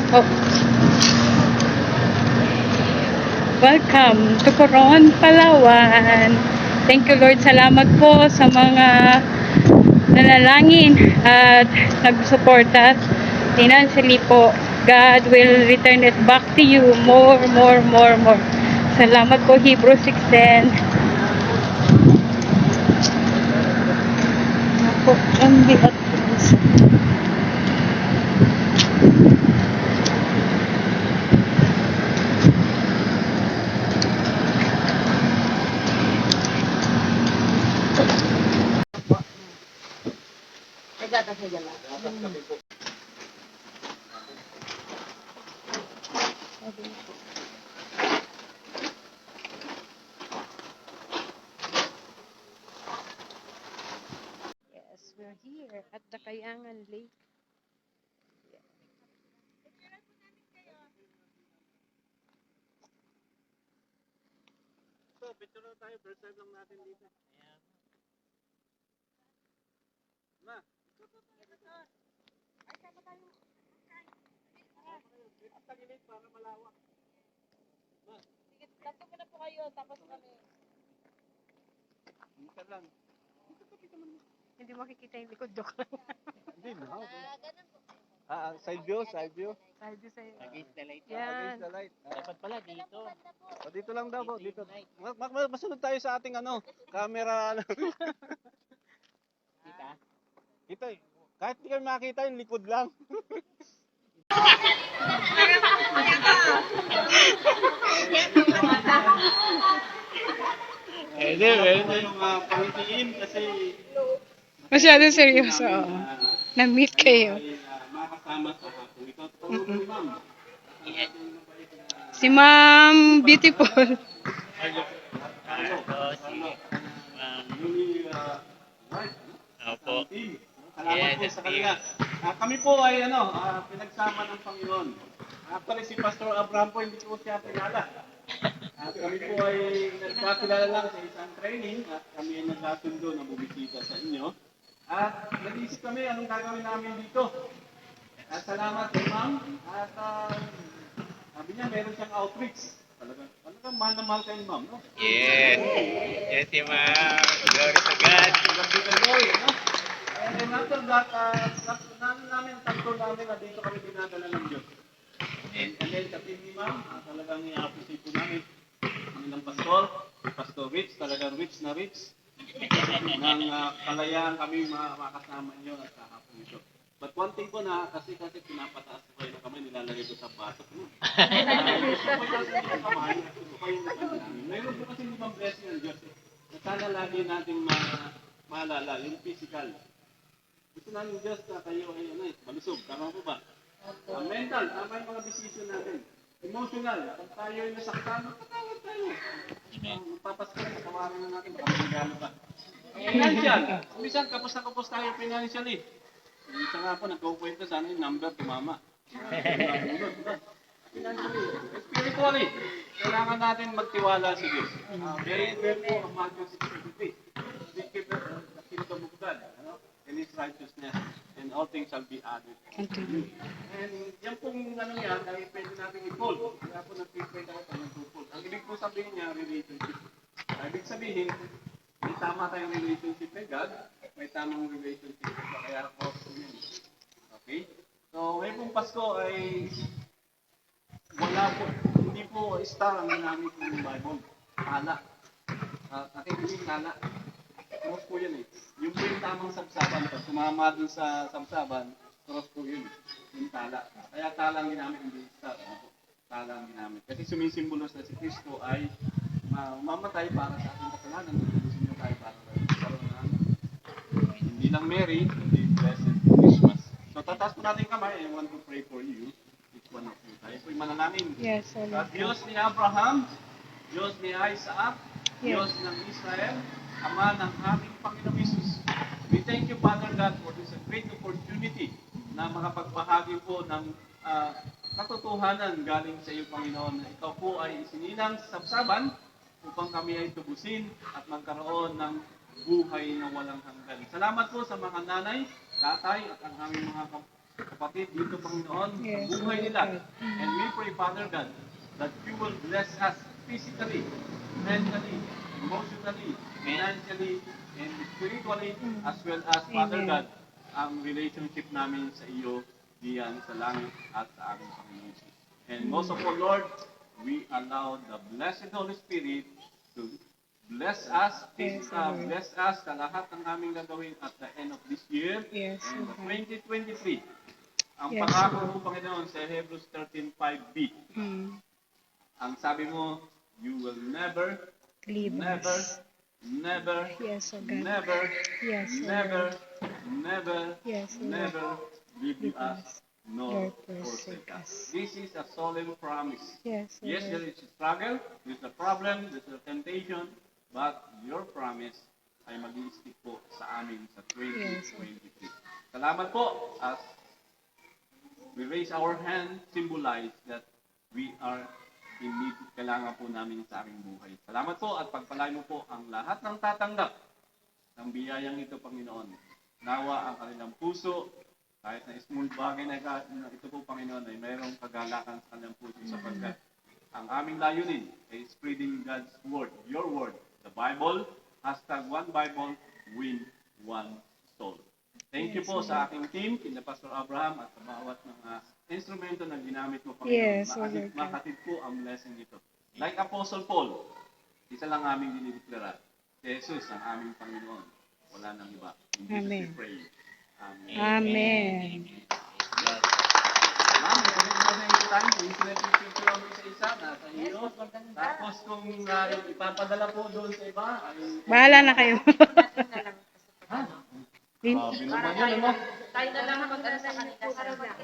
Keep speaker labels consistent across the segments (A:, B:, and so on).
A: Oh, welcome to Coron, Palawan. Thank you, Lord. Salamat po sa mga nanalangin at nagsuporta financially po. God will return it back to you more. Salamat po, Hebrews 6:10. Ako, ang bigat po. Yes, we're here at the Kayangan Lake.
B: So, picture na tayo. First time lang natin dito. Ayan. Ma. Ay, sama tayo. At tagilid para malawak. Ma. Sige, tatlo na po kayo. Tapos kami. Minsan lang.
A: Hindi makikita yung likod ko.
B: Hindi na. Side view.
A: Sabi sa'yo.
C: Against the light.
A: Yan.
B: Against the light.
C: Dapat pala dito.
B: Dito lang daw po. Dito. Masunod tayo sa ating camera.
C: Kita?
B: Ito eh. Kahit di kayo makita, yung likod lang. Pwede yung pangitiin kasi
A: Masyado seryoso. Oo. Na-meet kayo.
B: makakasama sa hapon. Ito, tulungan ni ma'am.
A: Si Ma'am Beautiful.
C: Opo.
B: Salamat po sa kanila. Kami po ay pinagsama ng Panginoon. Actually, si Pastor Abraham po, hindi ko siya kilala. Kami po ay nagkakilala lang sa isang training at kami ay nagkasundo na bumisita sa inyo. At nag-isip kami anong gagawin namin dito. At salamat kay ma'am. At sabi niya meron siyang outreach. Talagang mahal na mahal kayo ma'am, no?
C: Yes. Yes, si ma'am. Glory to God.
B: Glory to God, no? And then after that, namin, tanto namin na dito kami dinadala ng Diyos. And then kasi ni ma'am, talagang i-appreciate po namin. Kami ng Pastor Rich, talagang rich na rich. Nang kalayaan kami makasama niyo at kahapon ito. But one thing po na kasi pinapataas ko kayo na kamay, nilalagay ko sa batok mo. Mayroon po kasi limang blessing ng Diyos. Na sana lagi nating maalala, yung physical. Gusto namin Diyos na kayo ay malusog. Tama po ba? Mental, tama yung mga decision natin. Emotional, pag tayo ay nasaktan, patawad tayo. Papasko na, tawarin na natin, baka magigalo pa. Financial, minsan kapos na kapos tayo financially. Minsan nga po, nagkukwento sana yung number tumama. Financially, spiritually, kailangan natin magtiwala sa Diyos. Very well po ang Matthew 6:23. Seek ye first the kingdom of God, and His righteousness, and all things shall be added unto you. And yan pong yan, ay pwede natin i-fold. Kaya po nag-pray tayo pag nag-fold. Ang ibig po sabihin niya, relationship. Ibig sabihin, may tama tayong relationship kay God, may tamang relationship sa kaya po yun. Okay? So, ngayon pong Pasko ay wala po, hindi po star ang ginamit ng Bible. Tala. Nakikinig tala. Cross po yun eh. Yung po yung tamang sabsaban. Pag tumama dun sa sabsaban, cross po yun. Yung tala. Kaya tala ang ginamit, hindi star. Tala ang ginamit. Kasi sumisimbolos na si Kristo ay mamatay para sa ating kasalanan. Gusto niyo tayo para karoon na hindi lang Merry, hindi Blessed Christmas. So tataas po natin kamay. I want to pray for you. Each one of you. Tayo po'y manalangin.
A: Yes,
B: Diyos ni Abraham, Diyos ni Isaac, Diyos ng Israel, Ama ng aming Panginoong Jesus. We thank you, Father God, for this great opportunity na makapagbahagi po ng katotohanan galing sa iyo, Panginoon, na ikaw po ay isinilang sa sabsaban upang kami ay tubusin at magkaroon ng buhay na walang hanggan. Salamat po sa mga nanay, tatay, at ang aming mga kapatid dito, Panginoon,
A: Yes,
B: sa buhay
A: Lord
B: nila.
A: God.
B: And we pray, Father God, that you will bless us physically, mentally, emotionally, financially, and spiritually, as well as, Father
A: Amen.
B: God, ang relationship namin sa iyo diyan sa langit at sa aming Panginoon Jesus. And most of all, Lord, we allow the blessed Holy Spirit to bless us,
A: Yes, Lord.
B: bless us sa lahat ng aming gagawin at the end of this year.
A: Yes,
B: And
A: Lord.
B: 2023, ang
A: Yes,
B: pangako
A: Lord.
B: mo, Panginoon, sa Hebrews 13:5b,
A: Mm.
B: ang sabi mo, you will never,
A: Leave
B: never,
A: us.
B: never,
A: Yes, O God.
B: never,
A: Yes, O
B: never,
A: Lord.
B: never,
A: Yes, O Lord.
B: never leave
A: Leave
B: us
A: us,
B: nor
A: nor forsake
B: forsake us.
A: us.
B: This is a solemn promise.
A: Yes, O
B: Yes, there
A: Lord.
B: is a struggle, there's a problem, there's a temptation, but your promise ay mag-i-stick po sa amin sa
A: Yes.
B: 2023. Salamat po as we raise our hand, symbolize that we are in need, kailangan po namin sa aming buhay. Salamat po at pagpalain mo po ang lahat ng tatanggap ng biyayang ito, Panginoon. Nawa ang kanilang puso, kahit na small bagay na ito po, Panginoon, ay mayroong kagalakan sa kanilang puso sapagkat ang aming layunin ay spreading God's word, your word, the Bible, #One Bible, win one soul. Thank you po sa aking team, kina Pastor Abraham at sa bawat mga instrumento na ginamit mo, Panginoon.
A: Yes, O Lord God.
B: Makatid po ang blessing nito. Like Apostle Paul, isa lang aming dinideklara, si Jesus ang aming Panginoon. Wala nang iba. In Jesus we
A: Amen.
B: pray. Amen.
A: Amen.
B: Ma'am, ito na sa inyo time. Please let me picture kami sa isa, nasa iyo. Tapos kung ipapadala po doon sa iba, ay...
A: Bahala na kayo.
B: Ha?
A: Din-
B: Grabe naman yun, ano?
D: Tayo na lang mag-ano sa kanila.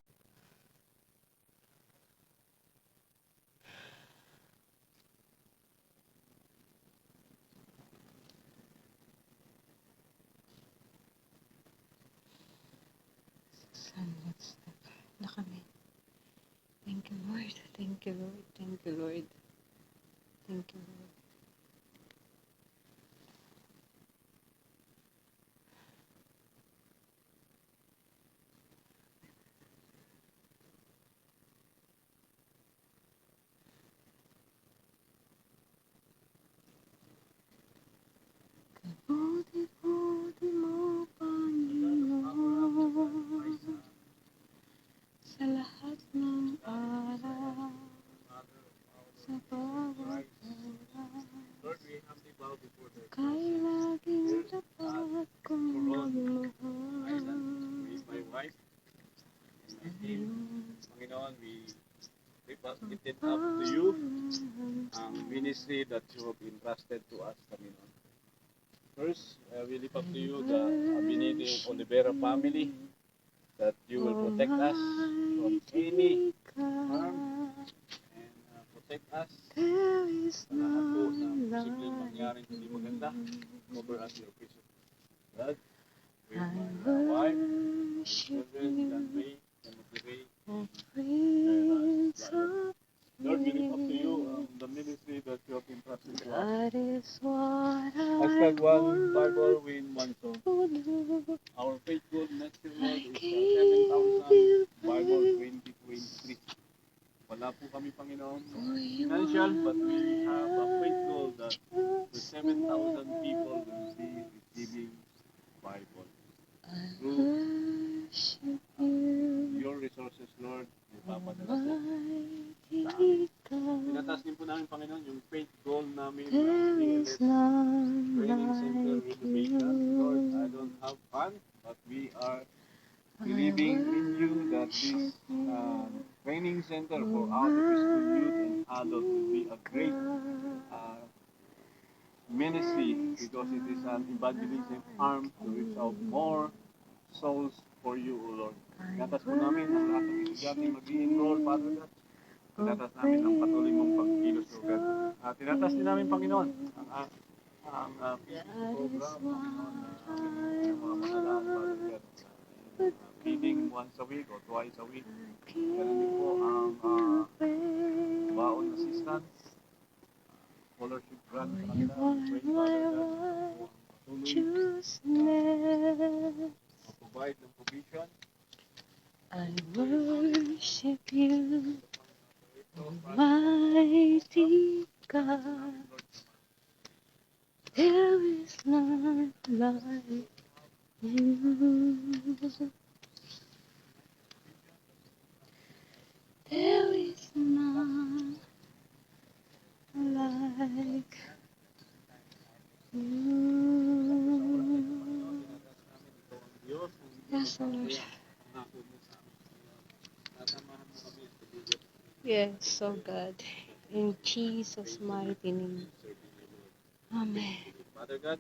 A: na kami. Thank you, Lord. Thank you, Lord. Thank you, Lord. Thank you, Lord. Buti-buti mo, Panginoon, sa lahat ng araw, sa bawat oras,
B: Lord, we humbly bow before the
A: kay laging tapat kong magmahal.
B: with my wife and my team. Panginoon, we lift it up to you, ang ministry that you have entrusted to us, Panginoon. First, we lift up to you the Abinide Olivera family, that you will protect us from any harm and protect us
A: There is
B: sa lahat po na
A: none
B: posibleng
A: like
B: mangyaring hindi maganda. Cover us your precious blood with
A: I
B: my wife,
A: worship
B: children, John
A: you,
B: Ray, Timothy Ray.
A: O Prince of
B: Lord, we lift up to you
A: Peace.
B: the ministry that you have entrusted to us.
A: That is what I
B: #One Bible
A: want
B: win one soul.
A: to do.
B: Our faithful next year, Lord,
A: I
B: is
A: give you
B: 7,000 Bible
A: praise.
B: 2023. Wala po kami, Panginoon,
A: For you
B: financial, but we
A: are
B: have a faithful that the
A: just
B: 7,000 people will be receiving Bible.
A: I
B: Through
A: worship you,
B: your resources, Lord, ipapadala po.
A: mighty God.
B: Tinatas din po namin, Panginoon, yung faith goal namin ng
A: There
B: PLS
A: is none
B: Training Center
A: like
B: renovation. Lord, I
A: you.
B: don't have funds, but we are
A: I
B: believing in you that this
A: worship you,
B: training center for our preschool youth and adult will be a great ministry because it is an evangelism arm to reach out more souls for you, O Lord. Tinatas po namin ang lahat ng estudyante mag-i-enroll, Father God. Tinatas namin ang patuloy mong pagkilos, O God. Tinatas din namin, Panginoon, ang feeding program, Panginoon, na aming mga manalaang, Father God. Feeding once a week or twice a week. Ganun din po ang baon assistance, scholarship grant sa
A: You
B: kanila.
A: are
B: Pray,
A: my
B: Father God, patuloy
A: righteousness.
B: provide ng provision.
A: I worship you, Almighty God. There is none like you. There is none like you. Yes, Lord. Yes, so God. In Jesus' mighty name. Amen.
B: Father God,